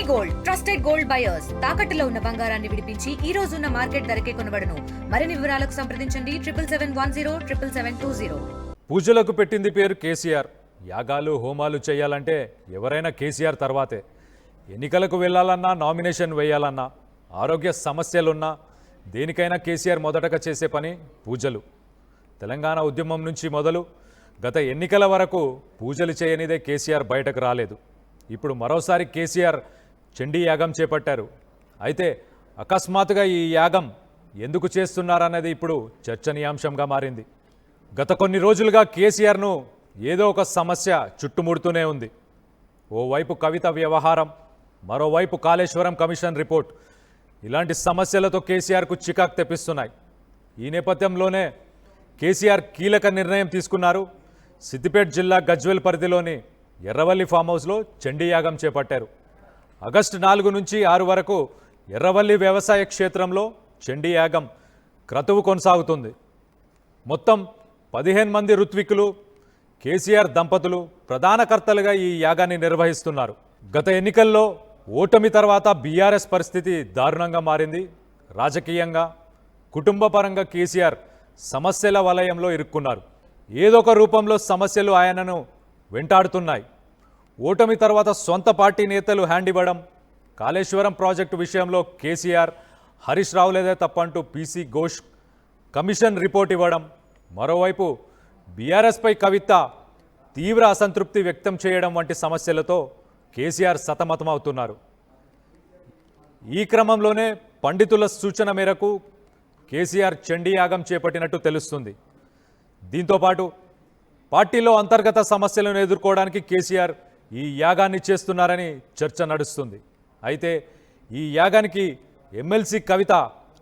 Gold trusted gold buyers తాకట్టులో ఉన్న బంగారాన్ని విడిపించి ఈ రోజు ఉన్న మార్కెట్ ధరకే కొనబడును. మరిన్ని వివరాలకు సంప్రదించండి 7710777020. పూజలకు పెట్టింది పేరు కేసీఆర్. యాగాలు హోమాలు చేయాలంటే ఎవరైనా కేసీఆర్ తర్వాతే. ఎన్నికలకు వెళ్ళాలన్నా, నామినేషన్ వేయాలన్నా, ఆరోగ్య సమస్యలున్నా దేనికైనా కేసీఆర్ మొదటగా చేసే పని పూజలు. తెలంగాణ ఉద్యమం నుంచి మొదలు గత ఎన్నికల వరకు పూజలు చేయనిదే కేసీఆర్ బయటకు రాలేదు. ఇప్పుడు మరోసారి కేసీఆర్ చండీ యాగం చేపట్టారు. అయితే అకస్మాత్తుగా ఈ యాగం ఎందుకు చేస్తున్నారన్నది ఇప్పుడు చర్చనీయాంశంగా మారింది. గత కొన్ని రోజులుగా కేసీఆర్ను ఏదో ఒక సమస్య చుట్టుముడుతూనే ఉంది. ఓవైపు కవిత వ్యవహారం, మరోవైపు కాళేశ్వరం కమిషన్ రిపోర్ట్. ఇలాంటి సమస్యలతో కేసీఆర్కు చికాకు తెప్పిస్తున్నాయి. ఈ నేపథ్యంలోనే కేసీఆర్ కీలక నిర్ణయం తీసుకున్నారు. సిద్దిపేట జిల్లా గజ్వేల్ పరిధిలోని ఎర్రవల్లి ఫామ్ హౌస్లో చండీ యాగం చేపట్టారు. ఆగస్టు 4 నుంచి 6 వరకు ఎర్రవల్లి వ్యవసాయ క్షేత్రంలో చండీ యాగం క్రతువు కొనసాగుతుంది. మొత్తం 15 మంది ఋత్వికులు, కేసీఆర్ దంపతులు ప్రధాన కర్తలుగా ఈ యాగాన్ని నిర్వహిస్తున్నారు. గత ఎన్నికల్లో ఓటమి తర్వాత బీఆర్ఎస్ పరిస్థితి దారుణంగా మారింది. రాజకీయంగా, కుటుంబపరంగా కేసీఆర్ సమస్యల వలయంలో ఇరుక్కున్నారు. ఏదో ఒక రూపంలో సమస్యలు ఆయనను వెంటాడుతున్నాయి. ఓటమి తర్వాత సొంత పార్టీ నేతలు హ్యాండ్ ఇవ్వడం, కాళేశ్వరం ప్రాజెక్టు విషయంలో కేసీఆర్, హరీష్ రావులేదే తప్పంటూ పీసీ ఘోష్ కమిషన్ రిపోర్ట్ ఇవ్వడం, మరోవైపు బీఆర్ఎస్పై కవిత తీవ్ర అసంతృప్తి వ్యక్తం చేయడం వంటి సమస్యలతో కేసీఆర్ సతమతమవుతున్నారు. ఈ క్రమంలోనే పండితుల సూచన మేరకు కేసీఆర్ చండీ యాగం చేపట్టినట్టు తెలుస్తుంది. దీంతోపాటు పార్టీలో అంతర్గత సమస్యలను ఎదుర్కోవడానికి కేసీఆర్ ఈ యాగాన్ని చేస్తున్నారని చర్చ నడుస్తుంది. అయితే ఈ యాగానికి ఎమ్మెల్సీ కవిత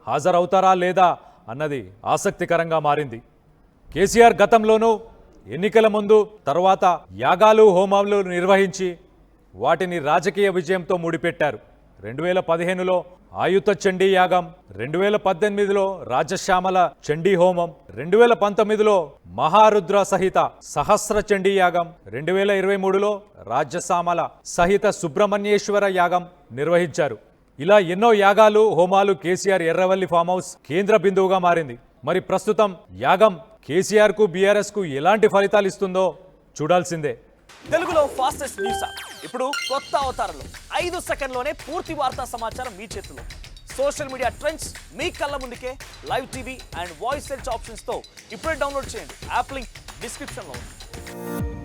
హాజరవుతారా లేదా అన్నది ఆసక్తికరంగా మారింది. కేసీఆర్ గతంలోనూ ఎన్నికల ముందు తర్వాత యాగాలు హోమాలు నిర్వహించి వాటిని రాజకీయ విజయంతో ముడిపెట్టారు. 2015లో ఆయుత చండీ యాగం, 2018లో రాజశ్యామల చండీ హోమం, 2019లో మహారుద్ర సహిత సహస్ర చండీ యాగం, 2023లో రాజశ్యామల సహిత సుబ్రహ్మణ్యేశ్వర యాగం నిర్వహించారు. ఇలా ఎన్నో యాగాలు హోమాలు కేసీఆర్ ఎర్రవల్లి ఫామ్ హౌస్ కేంద్ర బిందువుగా మారింది. మరి ప్రస్తుతం యాగం కేసీఆర్కు బీఆర్ఎస్కు ఎలాంటి ఫలితాలు ఇస్తుందో చూడాల్సిందే. తెలుగులో ఫాస్టెస్ట్ న్యూస్ ఇప్పుడు కొత్త అవతారంలో 5 సెకండ్లోనే పూర్తి వార్తా సమాచారం మీ చేతిలో. సోషల్ మీడియా ట్రెండ్స్ మీ కళ్ళ ముందుకే live TV and voice search ఆప్షన్స్తో ఇప్పుడే డౌన్లోడ్ చేయండి. యాప్ లింక్ డిస్క్రిప్షన్లో ఉంది.